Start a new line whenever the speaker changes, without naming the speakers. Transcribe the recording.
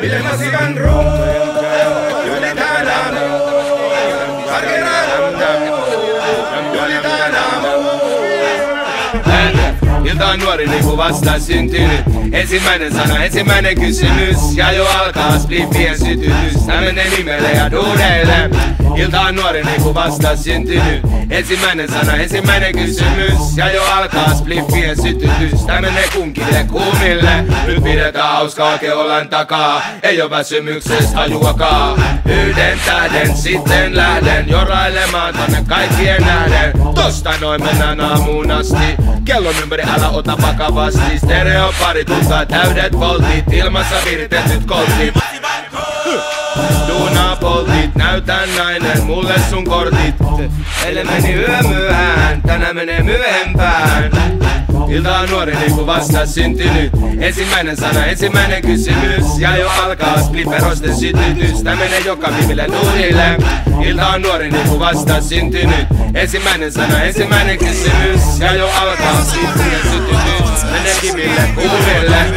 Ilmasivan julitaan ilta on nuori niinku vasta syntynyt. Ensimmäinen sana, ensimmäinen kysymys. Ja jo alkaa spliffien sytytys. Tää menee nimelle ja duudeille. Ilta on nuori niinku vasta syntynyt. Ensimmäinen sana, ensimmäinen kysymys. Ja jo alkaa spliffien sytytys. Tää menee kunkille kuumille. Nyt pidetään hauskaa keolan takaa. Ei oo väsymyksestä hajuakaan. Yhden tähden sitten lähden jorailemaan tonne kaikkien nähden. Tosta noin mennään aamuun asti. Kellon ympäri älä ota vakavasti. Stereopari tuntaa täydet voltit. Ilmassa viritetyt koltit. Duunaa poltit, näytän nainen mulle sun kortit. Eilen meni yömyöhään, tänään menee myöhempään. Ilta on nuori niinku vasta syntynyt. Ensimmäinen sana, ensimmäinen kysymys. Ja jo alkaa splitterosten sytytys. Tää menee joka mimille duunille. Ilta on nuori niinku vasta syntynyt. Ensimmäinen sana, ensimmäinen kysymys. Ja jo alkaa splittien sytytys. Menee kimille kuumille.